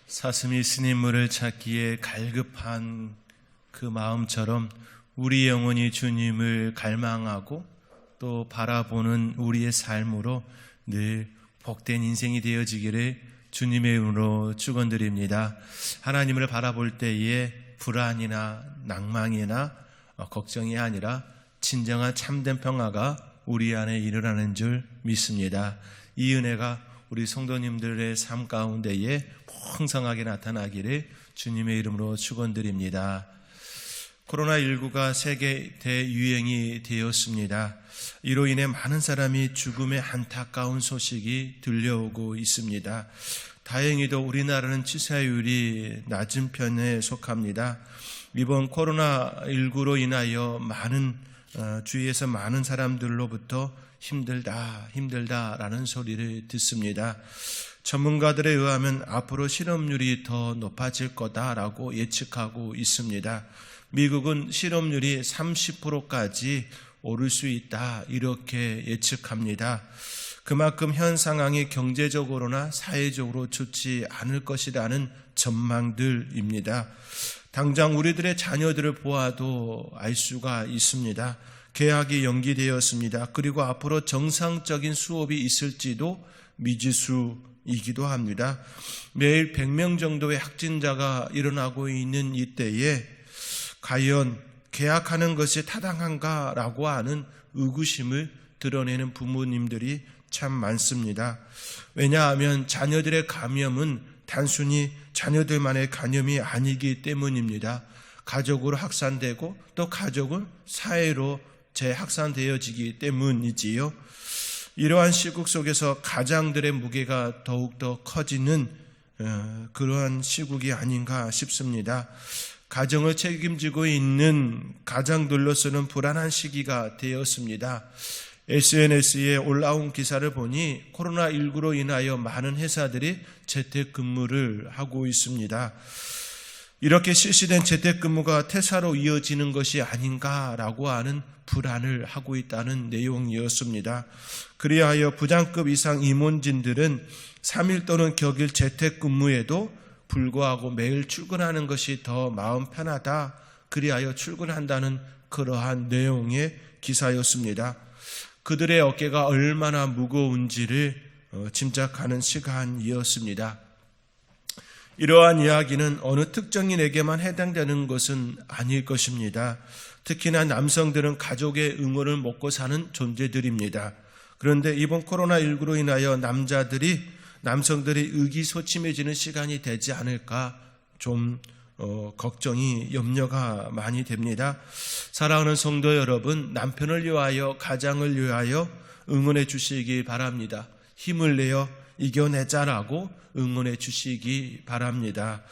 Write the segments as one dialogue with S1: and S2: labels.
S1: 사슴이 스님물을 찾기에 갈급한 그 마음처럼 우리 영혼이 주님을 갈망하고 또 바라보는 우리의 삶으로 늘 복된 인생이 되어지기를 주님의 이름으로 축원드립니다. 하나님을 바라볼 때에 불안이나 낭망이나 걱정이 아니라 진정한 참된 평화가 우리 안에 일어나는 줄 믿습니다. 이 은혜가 우리 성도님들의 삶 가운데에 풍성하게 나타나기를 주님의 이름으로 축원드립니다. 코로나19가 세계 대유행이 되었습니다. 이로 인해 많은 사람이 죽음의 안타까운 소식이 들려오고 있습니다. 다행히도 우리나라는 치사율이 낮은 편에 속합니다. 이번 코로나19로 인하여 주위에서 많은 사람들로부터 힘들다라는 소리를 듣습니다. 전문가들에 의하면 앞으로 실업률이 더 높아질 거다라고 예측하고 있습니다. 미국은 실업률이 30%까지 오를 수 있다 이렇게 예측합니다. 그만큼 현 상황이 경제적으로나 사회적으로 좋지 않을 것이라는 전망들입니다. 당장 우리들의 자녀들을 보아도 알 수가 있습니다. 개학이 연기되었습니다. 그리고 앞으로 정상적인 수업이 있을지도 미지수이기도 합니다. 매일 100명 정도의 확진자가 일어나고 있는 이때에 과연 개학하는 것이 타당한가라고 하는 의구심을 드러내는 부모님들이 참 많습니다. 왜냐하면 자녀들의 감염은 단순히 자녀들만의 감염이 아니기 때문입니다. 가족으로 확산되고 또 가족은 사회로 재확산되어지기 때문이지요. 이러한 시국 속에서 가장들의 무게가 더욱더 커지는 그러한 시국이 아닌가 싶습니다. 가정을 책임지고 있는 가장들로서는 불안한 시기가 되었습니다. SNS에 올라온 기사를 보니 코로나19로 인하여 많은 회사들이 재택근무를 하고 있습니다. 이렇게 실시된 재택근무가 퇴사로 이어지는 것이 아닌가라고 하는 불안을 하고 있다는 내용이었습니다. 그리하여 부장급 이상 임원진들은 3일 또는 격일 재택근무에도 불구하고 매일 출근하는 것이 더 마음 편하다. 그리하여 출근한다는 그러한 내용의 기사였습니다. 그들의 어깨가 얼마나 무거운지를 짐작하는 시간이었습니다. 이러한 이야기는 어느 특정인에게만 해당되는 것은 아닐 것입니다. 특히나 남성들은 가족의 응원을 먹고 사는 존재들입니다. 그런데 이번 코로나19로 인하여 남성들이 의기소침해지는 시간이 되지 않을까 좀 걱정이 염려가 많이 됩니다. 사랑하는 성도 여러분, 남편을 위하여 가장을 위하여 응원해 주시기 바랍니다. 힘을 내어 이겨내자라고 응원해 주시기 바랍니다.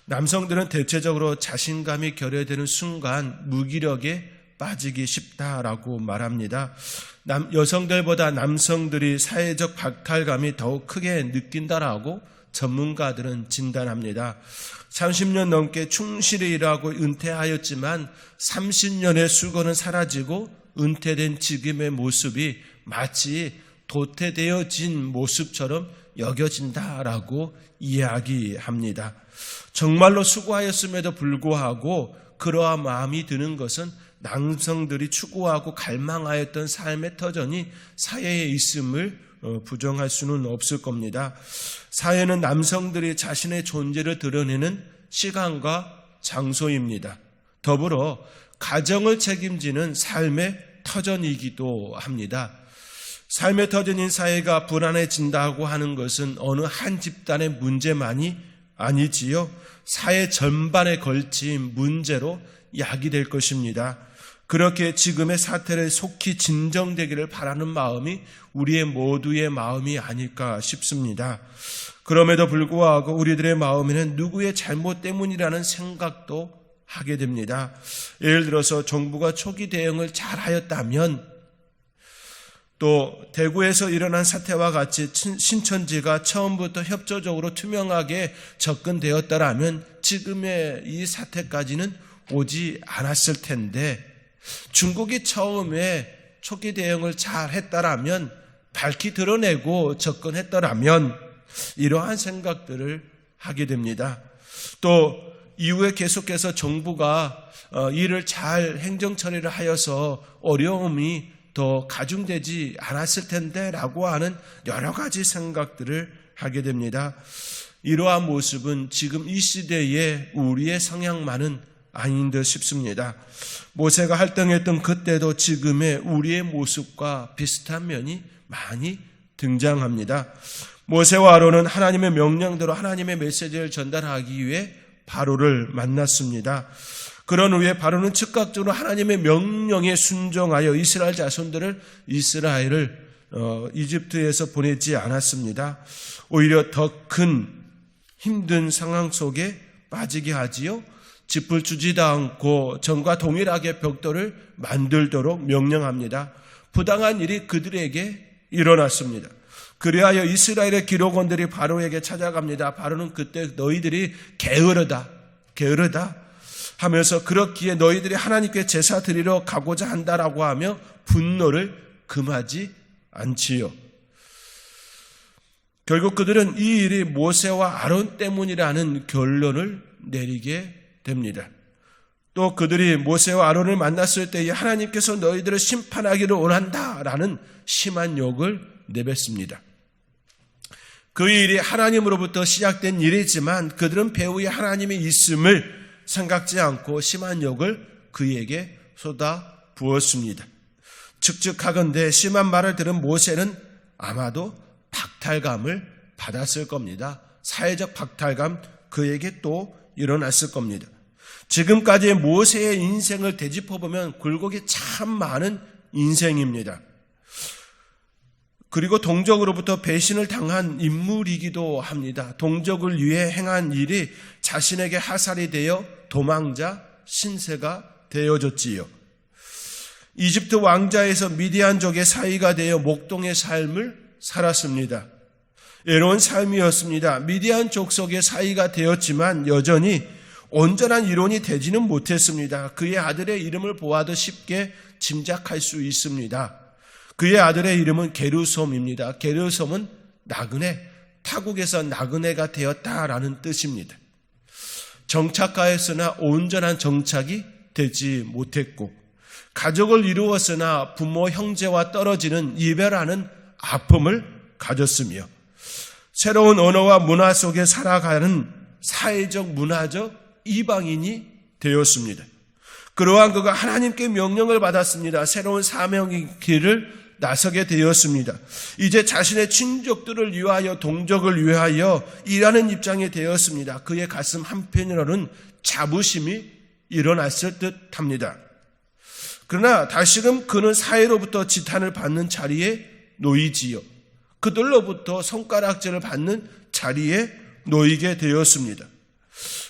S1: 남성들은 대체적으로 자신감이 결여되는 순간 무기력에 빠지기 쉽다라고 말합니다. 여성들보다 남성들이 사회적 박탈감이 더욱 크게 느낀다라고 전문가들은 진단합니다. 30년 넘게 충실히 일하고 은퇴하였지만 30년의 수고는 사라지고 은퇴된 지금의 모습이 마치 도태되어진 모습처럼 여겨진다라고 이야기합니다. 정말로 수고하였음에도 불구하고 그러한 마음이 드는 것은 남성들이 추구하고 갈망하였던 삶의 터전이 사회에 있음을 부정할 수는 없을 겁니다. 사회는 남성들이 자신의 존재를 드러내는 시간과 장소입니다. 더불어 가정을 책임지는 삶의 터전이기도 합니다. 삶의 터전인 사회가 불안해진다고 하는 것은 어느 한 집단의 문제만이 아니지요. 사회 전반에 걸친 문제로 야기될 것입니다. 그렇게 지금의 사태를 속히 진정되기를 바라는 마음이 우리의 모두의 마음이 아닐까 싶습니다. 그럼에도 불구하고 우리들의 마음에는 누구의 잘못 때문이라는 생각도 하게 됩니다. 예를 들어서 정부가 초기 대응을 잘하였다면, 또 대구에서 일어난 사태와 같이 신천지가 처음부터 협조적으로 투명하게 접근되었다라면 지금의 이 사태까지는 오지 않았을 텐데, 중국이 처음에 초기 대응을 잘 했다라면, 밝히 드러내고 접근했더라면 이러한 생각들을 하게 됩니다. 또 이후에 계속해서 정부가 이를 잘 행정 처리를 하여서 어려움이 더 가중되지 않았을 텐데 라고 하는 여러 가지 생각들을 하게 됩니다. 이러한 모습은 지금 이 시대에 우리의 성향만은 아닌 듯 싶습니다. 모세가 활동했던 그때도 지금의 우리의 모습과 비슷한 면이 많이 등장합니다. 모세와 아론은 하나님의 명령대로 하나님의 메시지를 전달하기 위해 바로를 만났습니다. 그런 후에 바로는 즉각적으로 하나님의 명령에 순종하여 이스라엘 자손들을 이집트에서 보내지 않았습니다. 오히려 더 큰 힘든 상황 속에 빠지게 하지요. 짚을 주지도 않고 전과 동일하게 벽돌을 만들도록 명령합니다. 부당한 일이 그들에게 일어났습니다. 그리하여 이스라엘의 기록원들이 바로에게 찾아갑니다. 바로는 그때 너희들이 게으르다 하면서 그렇기에 너희들이 하나님께 제사 드리러 가고자 한다라고 하며 분노를 금하지 않지요. 결국 그들은 이 일이 모세와 아론 때문이라는 결론을 내리게 됩니다. 또 그들이 모세와 아론을 만났을 때에 하나님께서 너희들을 심판하기를 원한다라는 심한 욕을 내뱉습니다. 그 일이 하나님으로부터 시작된 일이지만 그들은 배후에 하나님이 있음을 생각지 않고 심한 욕을 그에게 쏟아 부었습니다. 측측하건대 심한 말을 들은 모세는 아마도 박탈감을 받았을 겁니다. 사회적 박탈감 그에게 또 일어났을 겁니다. 지금까지의 모세의 인생을 되짚어보면 굴곡이 참 많은 인생입니다. 그리고 동족으로부터 배신을 당한 인물이기도 합니다. 동족을 위해 행한 일이 자신에게 하살이 되어 도망자 신세가 되어졌지요. 이집트 왕자에서 미디안족의 사위가 되어 목동의 삶을 살았습니다. 외로운 삶이었습니다. 미디안 족속의 사위가 되었지만 여전히 온전한 이론이 되지는 못했습니다. 그의 아들의 이름을 보아도 쉽게 짐작할 수 있습니다. 그의 아들의 이름은 게르솜입니다. 게르솜은 나그네, 타국에서 나그네가 되었다라는 뜻입니다. 정착가였으나 온전한 정착이 되지 못했고 가족을 이루었으나 부모 형제와 떨어지는 이별하는 아픔을 가졌으며 새로운 언어와 문화 속에 살아가는 사회적 문화적 이방인이 되었습니다. 그러한 그가 하나님께 명령을 받았습니다. 새로운 사명의 길을 나서게 되었습니다. 이제 자신의 친족들을 위하여 동족을 위하여 일하는 입장이 되었습니다. 그의 가슴 한편으로는 자부심이 일어났을 듯합니다. 그러나 다시금 그는 사회로부터 지탄을 받는 자리에 놓이지요. 그들로부터 손가락질을 받는 자리에 놓이게 되었습니다.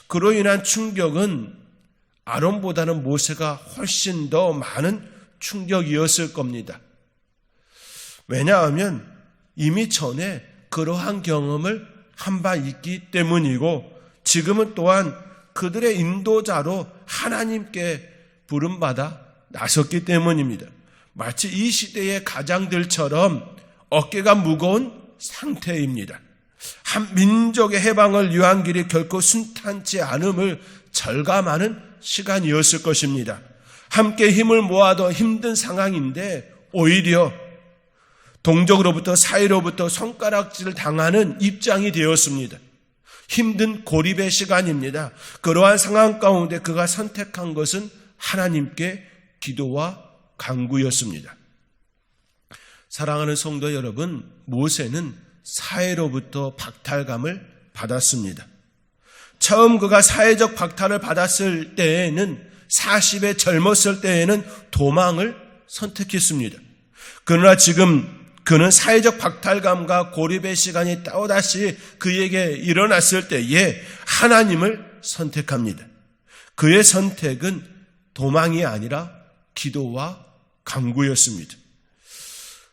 S1: 그로 인한 충격은 아론보다는 모세가 훨씬 더 많은 충격이었을 겁니다. 왜냐하면 이미 전에 그러한 경험을 한 바 있기 때문이고 지금은 또한 그들의 인도자로 하나님께 부름받아 나섰기 때문입니다. 마치 이 시대의 가장들처럼 어깨가 무거운 상태입니다. 한 민족의 해방을 위한 길이 결코 순탄치 않음을 절감하는 시간이었을 것입니다. 함께 힘을 모아도 힘든 상황인데 오히려 동족으로부터 사이로부터 손가락질을 당하는 입장이 되었습니다. 힘든 고립의 시간입니다. 그러한 상황 가운데 그가 선택한 것은 하나님께 기도와 간구였습니다. 사랑하는 성도 여러분, 모세는 사회로부터 박탈감을 받았습니다. 처음 그가 사회적 박탈을 받았을 때에는 40에 젊었을 때에는 도망을 선택했습니다. 그러나 지금 그는 사회적 박탈감과 고립의 시간이 또다시 그에게 일어났을 때에 하나님을 선택합니다. 그의 선택은 도망이 아니라 기도와 간구였습니다.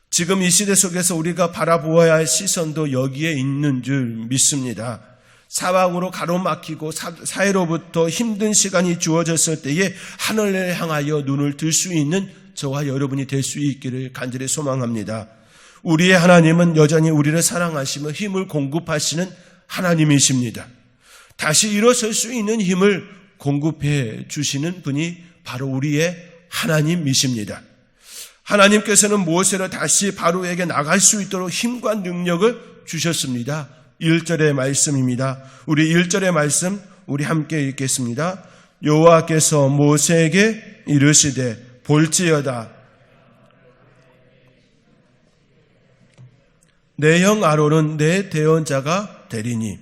S1: 지금 이 시대 속에서 우리가 바라보아야 할 시선도 여기에 있는 줄 믿습니다. 사방으로 가로막히고 사회로부터 힘든 시간이 주어졌을 때에 하늘을 향하여 눈을 들 수 있는 저와 여러분이 될 수 있기를 간절히 소망합니다. 우리의 하나님은 여전히 우리를 사랑하시며 힘을 공급하시는 하나님이십니다. 다시 일어설 수 있는 힘을 공급해 주시는 분이 바로 우리의 하나님이십니다. 하나님께서는 모세를 다시 바로에게 나갈 수 있도록 힘과 능력을 주셨습니다. 1절의 말씀입니다. 우리 1절의 말씀 우리 함께 읽겠습니다. 여호와께서 모세에게 이르시되 볼지어다 내 형 아론은 내 대언자가 되리니.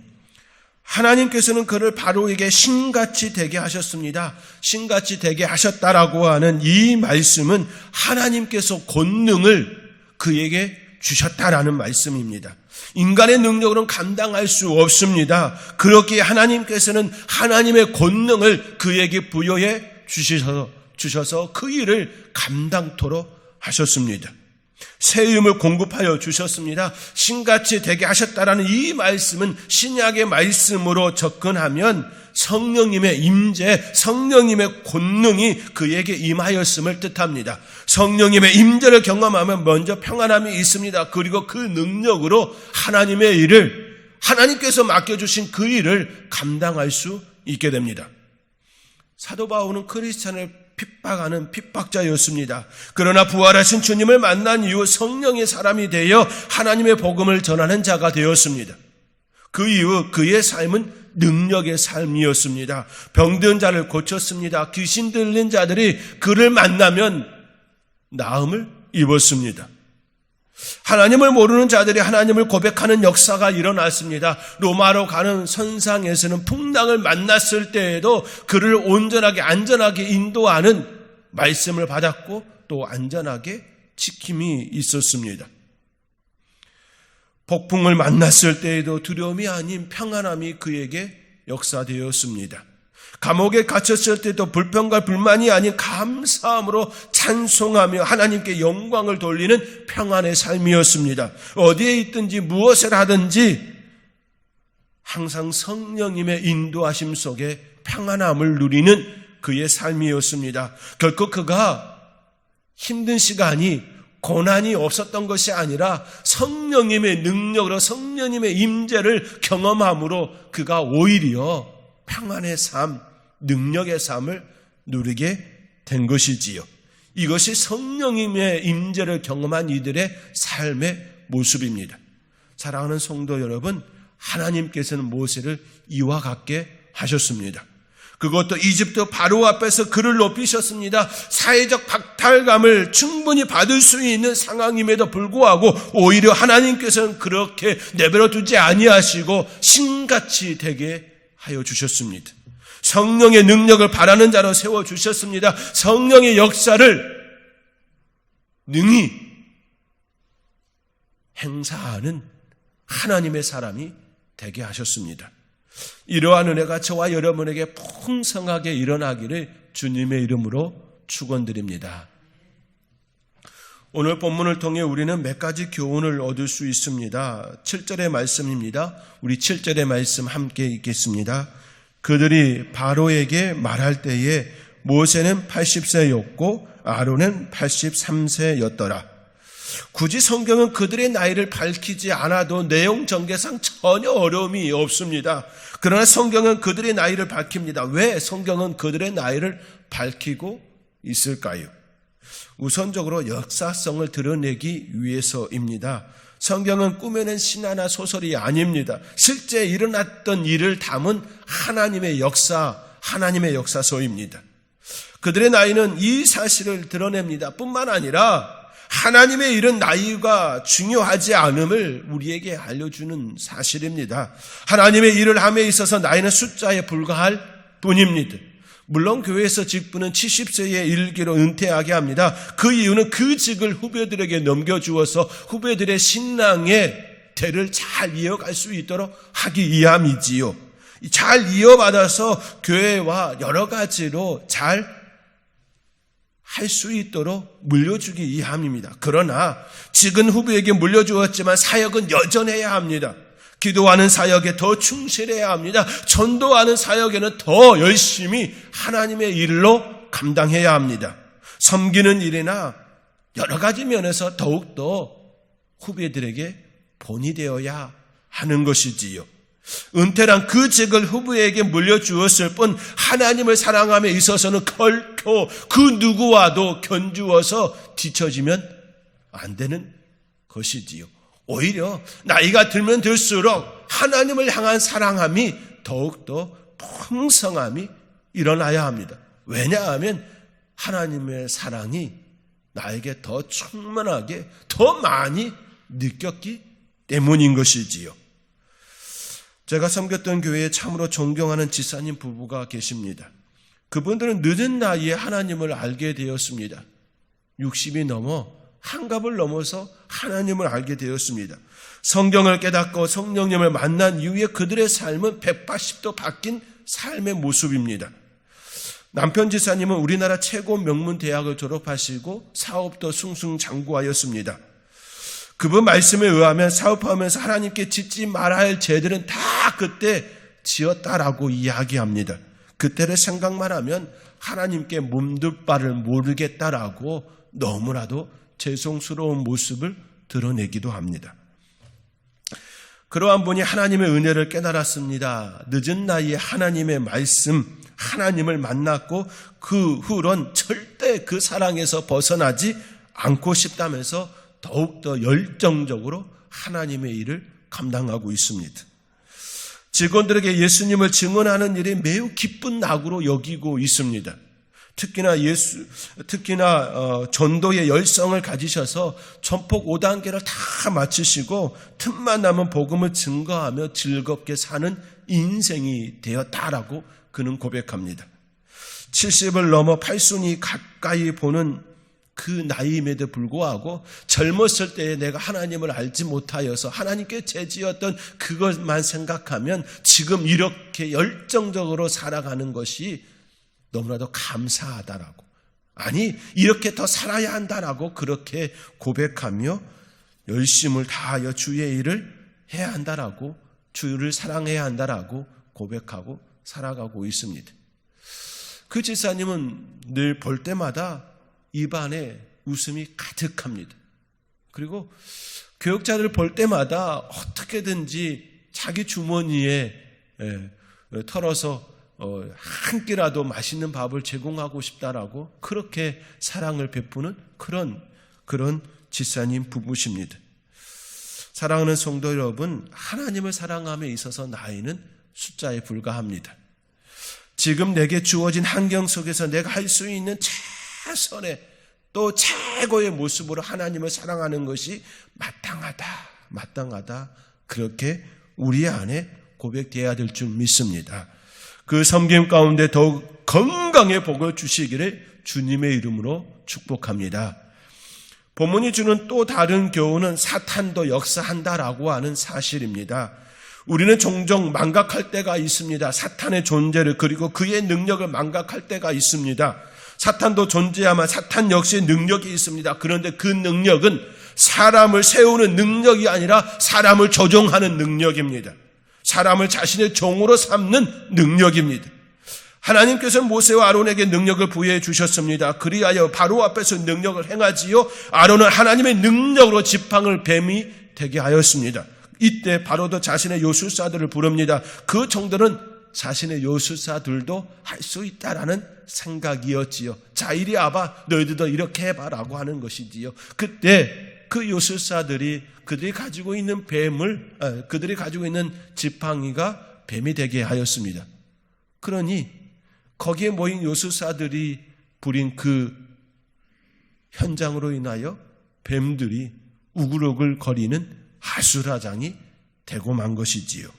S1: 하나님께서는 그를 바로에게 신같이 되게 하셨습니다. 신같이 되게 하셨다라고 하는 이 말씀은 하나님께서 권능을 그에게 주셨다라는 말씀입니다. 인간의 능력으로는 감당할 수 없습니다. 그렇기에 하나님께서는 하나님의 권능을 그에게 부여해 주셔서 그 일을 감당토록 하셨습니다. 새 힘을 공급하여 주셨습니다. 신같이 되게 하셨다라는 이 말씀은 신약의 말씀으로 접근하면 성령님의 임재, 성령님의 권능이 그에게 임하였음을 뜻합니다. 성령님의 임재를 경험하면 먼저 평안함이 있습니다. 그리고 그 능력으로 하나님의 일을, 하나님께서 맡겨주신 그 일을 감당할 수 있게 됩니다. 사도 바울은 크리스찬을 핍박하는 핍박자였습니다. 그러나 부활하신 주님을 만난 이후 성령의 사람이 되어 하나님의 복음을 전하는 자가 되었습니다. 그 이후 그의 삶은 능력의 삶이었습니다. 병든 자를 고쳤습니다. 귀신 들린 자들이 그를 만나면 나음을 입었습니다. 하나님을 모르는 자들이 하나님을 고백하는 역사가 일어났습니다. 로마로 가는 선상에서는 풍랑을 만났을 때에도 그를 온전하게 안전하게 인도하는 말씀을 받았고 또 안전하게 지킴이 있었습니다. 폭풍을 만났을 때에도 두려움이 아닌 평안함이 그에게 역사되었습니다. 감옥에 갇혔을 때도 불평과 불만이 아닌 감사함으로 찬송하며 하나님께 영광을 돌리는 평안의 삶이었습니다. 어디에 있든지 무엇을 하든지 항상 성령님의 인도하심 속에 평안함을 누리는 그의 삶이었습니다. 결코 그가 힘든 시간이 고난이 없었던 것이 아니라 성령님의 능력으로 성령님의 임재를 경험함으로 그가 오히려 평안의 삶, 능력의 삶을 누리게 된 것이지요. 이것이 성령님의 임재를 경험한 이들의 삶의 모습입니다. 사랑하는 성도 여러분, 하나님께서는 모세를 이와 같게 하셨습니다. 그것도 이집트 바로 앞에서 그를 높이셨습니다. 사회적 박탈감을 충분히 받을 수 있는 상황임에도 불구하고 오히려 하나님께서는 그렇게 내버려 두지 아니하시고 신같이 되게 하여 주셨습니다. 성령의 능력을 바라는 자로 세워주셨습니다. 성령의 역사를 능히 행사하는 하나님의 사람이 되게 하셨습니다. 이러한 은혜가 저와 여러분에게 풍성하게 일어나기를 주님의 이름으로 축원드립니다. 오늘 본문을 통해 우리는 몇 가지 교훈을 얻을 수 있습니다. 7절의 말씀입니다. 우리 7절의 말씀 함께 읽겠습니다. 그들이 바로에게 말할 때에 모세는 80세였고 아론은 83세였더라. 굳이 성경은 그들의 나이를 밝히지 않아도 내용 전개상 전혀 어려움이 없습니다. 그러나 성경은 그들의 나이를 밝힙니다. 왜 성경은 그들의 나이를 밝히고 있을까요? 우선적으로 역사성을 드러내기 위해서입니다. 성경은 꾸며낸 신화나 소설이 아닙니다. 실제 일어났던 일을 담은 하나님의 역사, 하나님의 역사서입니다. 그들의 나이는 이 사실을 드러냅니다. 뿐만 아니라 하나님의 일은 나이가 중요하지 않음을 우리에게 알려주는 사실입니다. 하나님의 일을 함에 있어서 나이는 숫자에 불과할 뿐입니다. 물론 교회에서 직분은 70세의 일기로 은퇴하게 합니다. 그 이유는 그 직을 후배들에게 넘겨주어서 후배들의 신앙의 대를 잘 이어갈 수 있도록 하기 위함이지요. 잘 이어받아서 교회와 여러 가지로 잘 할 수 있도록 물려주기 위함입니다. 그러나 직은 후배에게 물려주었지만 사역은 여전해야 합니다. 기도하는 사역에 더 충실해야 합니다. 전도하는 사역에는 더 열심히 하나님의 일로 감당해야 합니다. 섬기는 일이나 여러 가지 면에서 더욱더 후배들에게 본이 되어야 하는 것이지요. 은퇴란 그 직을 후부에게 물려주었을 뿐 하나님을 사랑함에 있어서는 결코 그 누구와도 견주어서 뒤처지면 안 되는 것이지요. 오히려 나이가 들면 들수록 하나님을 향한 사랑함이 더욱더 풍성함이 일어나야 합니다. 왜냐하면 하나님의 사랑이 나에게 더 충만하게 더 많이 느꼈기 때문인 것이지요. 제가 섬겼던 교회에 참으로 존경하는 지사님 부부가 계십니다. 그분들은 늦은 나이에 하나님을 알게 되었습니다. 60이 넘어 한갑을 넘어서 하나님을 알게 되었습니다. 성경을 깨닫고 성령님을 만난 이후에 그들의 삶은 180도 바뀐 삶의 모습입니다. 남편 지사님은 우리나라 최고 명문 대학을 졸업하시고 사업도 승승장구하였습니다. 그분 말씀에 의하면 사업하면서 하나님께 짓지 말아야 할 죄들은 다 그때 지었다라고 이야기합니다. 그때를 생각만 하면 하나님께 몸둘 바를 모르겠다라고 너무나도 죄송스러운 모습을 드러내기도 합니다. 그러한 분이 하나님의 은혜를 깨달았습니다. 늦은 나이에 하나님의 말씀, 하나님을 만났고 그 후론 절대 그 사랑에서 벗어나지 않고 싶다면서 더욱더 열정적으로 하나님의 일을 감당하고 있습니다. 직원들에게 예수님을 증언하는 일이 매우 기쁜 낙으로 여기고 있습니다. 특히나 전도의 열성을 가지셔서 전폭 5단계를 다 마치시고 틈만 나면 복음을 증거하며 즐겁게 사는 인생이 되었다라고 그는 고백합니다. 70을 넘어 팔순이 가까이 보는 그 나이임에도 불구하고 젊었을 때에 내가 하나님을 알지 못하여서 하나님께 죄지었던 그것만 생각하면 지금 이렇게 열정적으로 살아가는 것이 너무나도 감사하다라고, 아니 이렇게 더 살아야 한다라고 그렇게 고백하며 열심을 다하여 주의 일을 해야 한다라고, 주를 사랑해야 한다라고 고백하고 살아가고 있습니다. 그 지사님은 늘 볼 때마다 입안에 웃음이 가득합니다. 그리고 교역자를 볼 때마다 어떻게든지 자기 주머니에 털어서 한 끼라도 맛있는 밥을 제공하고 싶다라고 그렇게 사랑을 베푸는 그런 지사님 부부십니다. 사랑하는 성도 여러분, 하나님을 사랑함에 있어서 나이는 숫자에 불과합니다. 지금 내게 주어진 환경 속에서 내가 할 수 있는 최선의 또 최고의 모습으로 하나님을 사랑하는 것이 마땅하다. 그렇게 우리 안에 고백되어야 될 줄 믿습니다. 그 섬김 가운데 더욱 건강의 복을 주시기를 주님의 이름으로 축복합니다. 본문이 주는 또 다른 교훈은 사탄도 역사한다라고 하는 사실입니다. 우리는 종종 망각할 때가 있습니다. 사탄의 존재를, 그리고 그의 능력을 망각할 때가 있습니다. 사탄도 존재하면 사탄 역시 능력이 있습니다. 그런데 그 능력은 사람을 세우는 능력이 아니라 사람을 조종하는 능력입니다. 사람을 자신의 종으로 삼는 능력입니다. 하나님께서는 모세와 아론에게 능력을 부여해 주셨습니다. 그리하여 바로 앞에서 능력을 행하지요. 아론은 하나님의 능력으로 지팡을 뱀이 되게 하였습니다. 이때 바로도 자신의 요술사들을 부릅니다. 그 정도는 자신의 요술사들도 할 수 있다라는 생각이었지요. 자, 이리 와봐, 너희들도 이렇게 해봐라고 하는 것이지요. 그때 그 요술사들이 그들이 가지고 있는 그들이 가지고 있는 지팡이가 뱀이 되게 하였습니다. 그러니 거기에 모인 요술사들이 부린 그 현장으로 인하여 뱀들이 우글우글 거리는 아수라장이 되고 만 것이지요.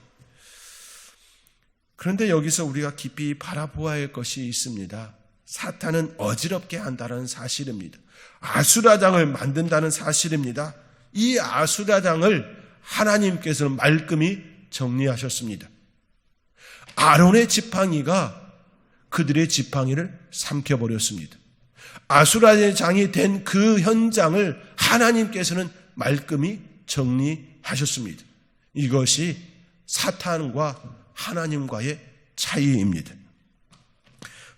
S1: 그런데 여기서 우리가 깊이 바라보아야 할 것이 있습니다. 사탄은 어지럽게 한다는 사실입니다. 아수라장을 만든다는 사실입니다. 이 아수라장을 하나님께서는 말끔히 정리하셨습니다. 아론의 지팡이가 그들의 지팡이를 삼켜버렸습니다. 아수라장이 된 그 현장을 하나님께서는 말끔히 정리하셨습니다. 이것이 사탄과 하나님과의 차이입니다.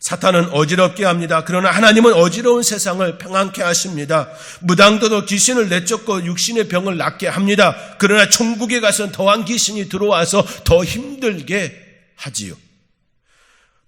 S1: 사탄은 어지럽게 합니다. 그러나 하나님은 어지러운 세상을 평안케 하십니다. 무당도도 귀신을 내쫓고 육신의 병을 낫게 합니다. 그러나 천국에 가서는 더한 귀신이 들어와서 더 힘들게 하지요.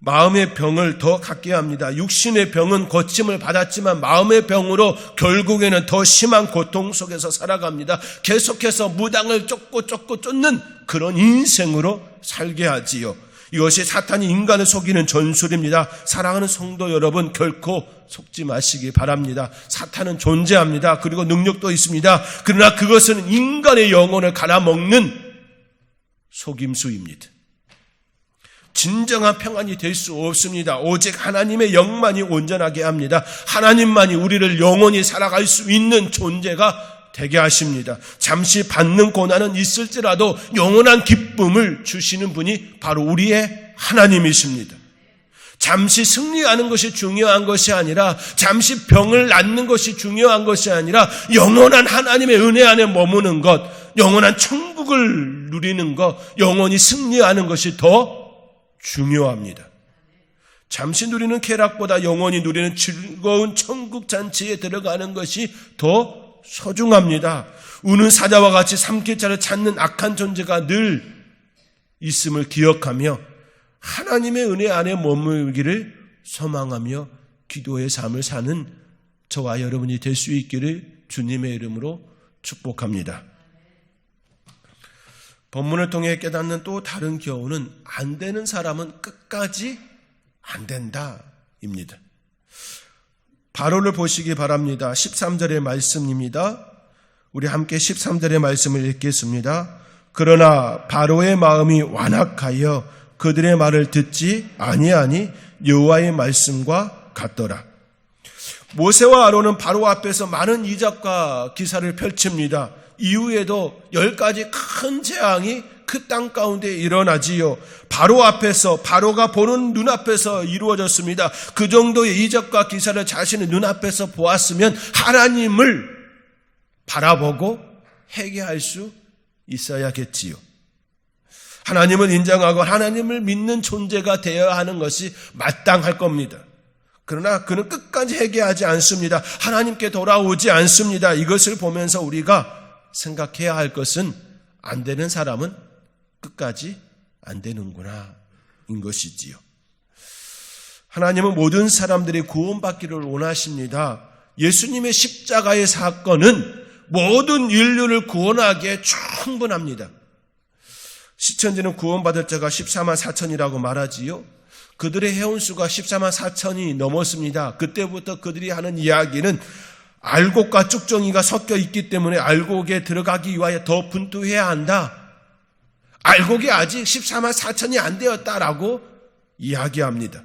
S1: 마음의 병을 더 갖게 합니다. 육신의 병은 고침을 받았지만 마음의 병으로 결국에는 더 심한 고통 속에서 살아갑니다. 계속해서 무당을 쫓고 쫓는 그런 인생으로 살게 하지요. 이것이 사탄이 인간을 속이는 전술입니다. 사랑하는 성도 여러분, 결코 속지 마시기 바랍니다. 사탄은 존재합니다. 그리고 능력도 있습니다. 그러나 그것은 인간의 영혼을 갈아먹는 속임수입니다. 진정한 평안이 될 수 없습니다. 오직 하나님의 영만이 온전하게 합니다. 하나님만이 우리를 영원히 살아갈 수 있는 존재가 되게 하십니다. 잠시 받는 고난은 있을지라도 영원한 기쁨을 주시는 분이 바로 우리의 하나님이십니다. 잠시 승리하는 것이 중요한 것이 아니라, 잠시 병을 낫는 것이 중요한 것이 아니라, 영원한 하나님의 은혜 안에 머무는 것, 영원한 천국을 누리는 것, 영원히 승리하는 것이 더 중요합니다. 잠시 누리는 쾌락보다 영원히 누리는 즐거운 천국 잔치에 들어가는 것이 더 소중합니다. 우는 사자와 같이 삼킬 자를 찾는 악한 존재가 늘 있음을 기억하며 하나님의 은혜 안에 머물기를 소망하며 기도의 삶을 사는 저와 여러분이 될 수 있기를 주님의 이름으로 축복합니다. 본문을 통해 깨닫는 또 다른 교훈은 안 되는 사람은 끝까지 안 된다입니다. 바로를 보시기 바랍니다. 13절의 말씀입니다. 우리 함께 13절의 말씀을 읽겠습니다. 그러나 바로의 마음이 완악하여 그들의 말을 듣지 아니하니 여호와의 말씀과 같더라. 모세와 아론은 바로 앞에서 많은 이적과 기사를 펼칩니다. 이후에도 10가지 큰 재앙이 그 땅 가운데 일어나지요. 바로 앞에서, 바로가 보는 눈앞에서 이루어졌습니다. 그 정도의 이적과 기사를 자신의 눈앞에서 보았으면 하나님을 바라보고 회개할 수 있어야겠지요. 하나님을 인정하고 하나님을 믿는 존재가 되어야 하는 것이 마땅할 겁니다. 그러나 그는 끝까지 회개하지 않습니다. 하나님께 돌아오지 않습니다. 이것을 보면서 우리가 생각해야 할 것은 안 되는 사람은 끝까지 안 되는구나 인 것이지요. 하나님은 모든 사람들이 구원받기를 원하십니다. 예수님의 십자가의 사건은 모든 인류를 구원하기에 충분합니다. 시천지는 구원받을 자가 14만 4천이라고 말하지요. 그들의 해온수가 14만 4천이 넘었습니다. 그때부터 그들이 하는 이야기는 알곡과 쭉정이가 섞여 있기 때문에 알곡에 들어가기 위하여 더 분투해야 한다. 알곡이 아직 14만 4천이 안 되었다라고 이야기합니다.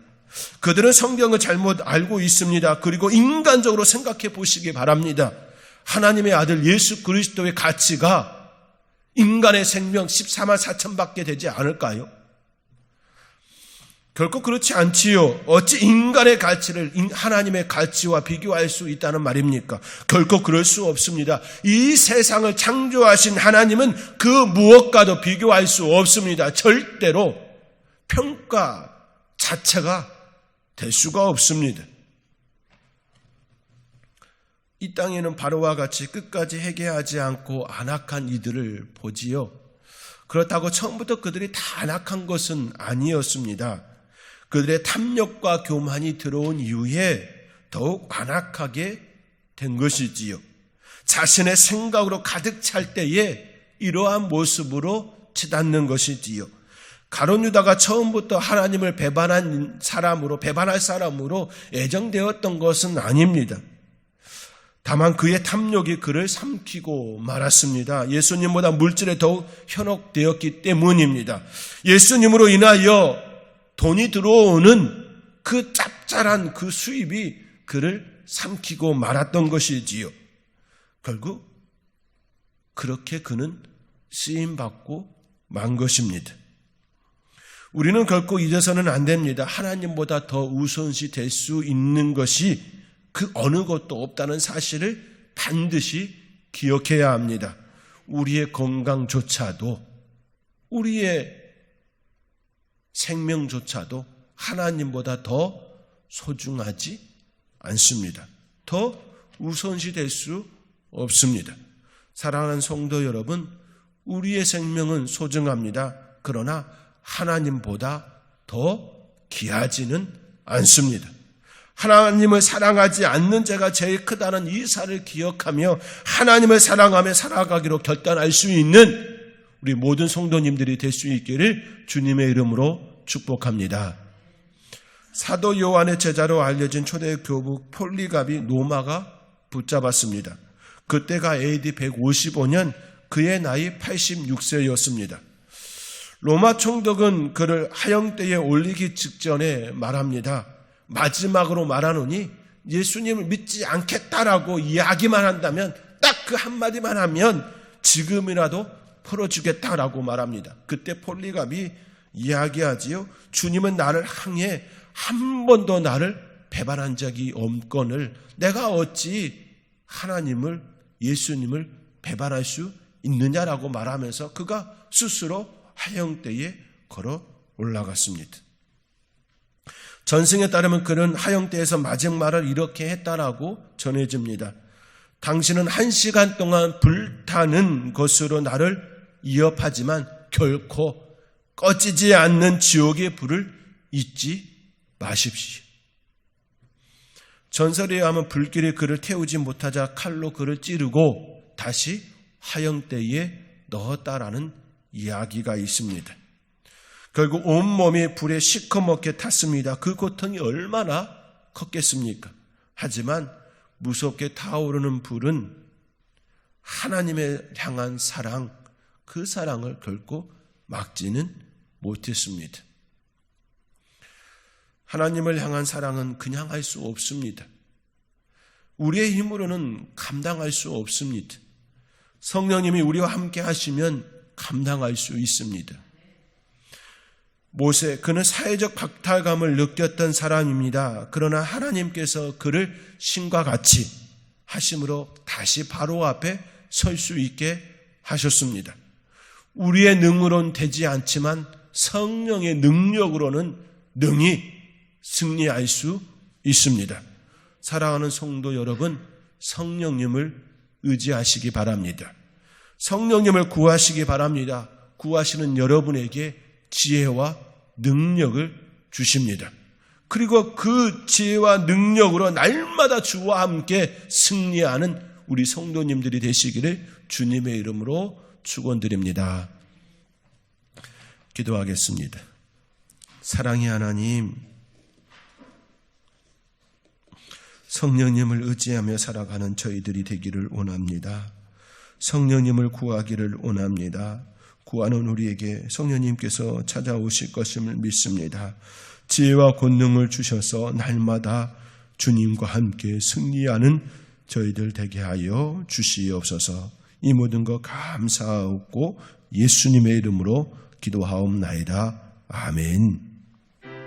S1: 그들은 성경을 잘못 알고 있습니다. 그리고 인간적으로 생각해 보시기 바랍니다. 하나님의 아들 예수 그리스도의 가치가 인간의 생명 14만 4천밖에 되지 않을까요? 결코 그렇지 않지요. 어찌 인간의 가치를 하나님의 가치와 비교할 수 있다는 말입니까? 결코 그럴 수 없습니다. 이 세상을 창조하신 하나님은 그 무엇과도 비교할 수 없습니다. 절대로 평가 자체가 될 수가 없습니다. 이 땅에는 바로와 같이 끝까지 회개하지 않고 안악한 이들을 보지요. 그렇다고 처음부터 그들이 다 안악한 것은 아니었습니다. 그들의 탐욕과 교만이 들어온 이후에 더욱 안악하게 된 것이지요. 자신의 생각으로 가득 찰 때에 이러한 모습으로 치닫는 것이지요. 가룟 유다가 처음부터 하나님을 배반할 사람으로 애정되었던 것은 아닙니다. 다만 그의 탐욕이 그를 삼키고 말았습니다. 예수님보다 물질에 더욱 현혹되었기 때문입니다. 예수님으로 인하여 돈이 들어오는 그 짭짤한 그 수입이 그를 삼키고 말았던 것이지요. 결국 그렇게 그는 쓰임받고 만 것입니다. 우리는 결코 잊어서는 안 됩니다. 하나님보다 더 우선시 될 수 있는 것이 그 어느 것도 없다는 사실을 반드시 기억해야 합니다. 우리의 건강조차도, 우리의 생명조차도 하나님보다 더 소중하지 않습니다. 더 우선시 될 수 없습니다. 사랑하는 성도 여러분, 우리의 생명은 소중합니다. 그러나 하나님보다 더 귀하지는 않습니다. 하나님을 사랑하지 않는 죄가 제일 크다는 이 사실을 기억하며 하나님을 사랑하며 살아가기로 결단할 수 있는 우리 모든 성도님들이 될 수 있기를 주님의 이름으로 축복합니다. 사도 요한의 제자로 알려진 초대 교부 폴리갑이 로마가 붙잡았습니다. 그때가 AD 155년, 그의 나이 86세였습니다. 로마 총독은 그를 하형대에 올리기 직전에 말합니다. 마지막으로 말하노니 예수님을 믿지 않겠다라고 이야기만 한다면, 딱 그 한마디만 하면 지금이라도 풀어주겠다라고 말합니다. 그때 폴리갑이 이야기하지요. 주님은 나를 향해 한 번도 나를 배반한 적이 없거늘 내가 어찌 하나님을, 예수님을 배반할 수 있느냐라고 말하면서 그가 스스로 하형대에 걸어 올라갔습니다. 전승에 따르면 그는 하형대에서 마지막 말을 이렇게 했다라고 전해집니다. 당신은 1시간 동안 불타는 것으로 나를 위협하지만 결코 꺼지지 않는 지옥의 불을 잊지 마십시오. 전설에 의하면 불길이 그를 태우지 못하자 칼로 그를 찌르고 다시 하형대에 넣었다라는 이야기가 있습니다. 결국 온몸이 불에 시커멓게 탔습니다. 그 고통이 얼마나 컸겠습니까? 하지만 무섭게 타오르는 불은 하나님을 향한 사랑, 그 사랑을 결코 막지는 못했습니다. 하나님을 향한 사랑은 그냥 할 수 없습니다. 우리의 힘으로는 감당할 수 없습니다. 성령님이 우리와 함께 하시면 감당할 수 있습니다. 모세, 그는 사회적 박탈감을 느꼈던 사람입니다. 그러나 하나님께서 그를 신과 같이 하심으로 다시 바로 앞에 설 수 있게 하셨습니다. 우리의 능으로는 되지 않지만 성령의 능력으로는 능히 승리할 수 있습니다. 사랑하는 성도 여러분, 성령님을 의지하시기 바랍니다. 성령님을 구하시기 바랍니다. 구하시는 여러분에게 지혜와 능력을 주십니다. 그리고 그 지혜와 능력으로 날마다 주와 함께 승리하는 우리 성도님들이 되시기를 주님의 이름으로 축원드립니다. 기도하겠습니다. 사랑의 하나님, 성령님을 의지하며 살아가는 저희들이 되기를 원합니다. 성령님을 구하기를 원합니다. 구하는 우리에게 성령님께서 찾아오실 것임을 믿습니다. 지혜와 권능을 주셔서 날마다 주님과 함께 승리하는 저희들 되게 하여 주시옵소서. 이 모든 것 감사하고 예수님의 이름으로 기도하옵나이다. 아멘.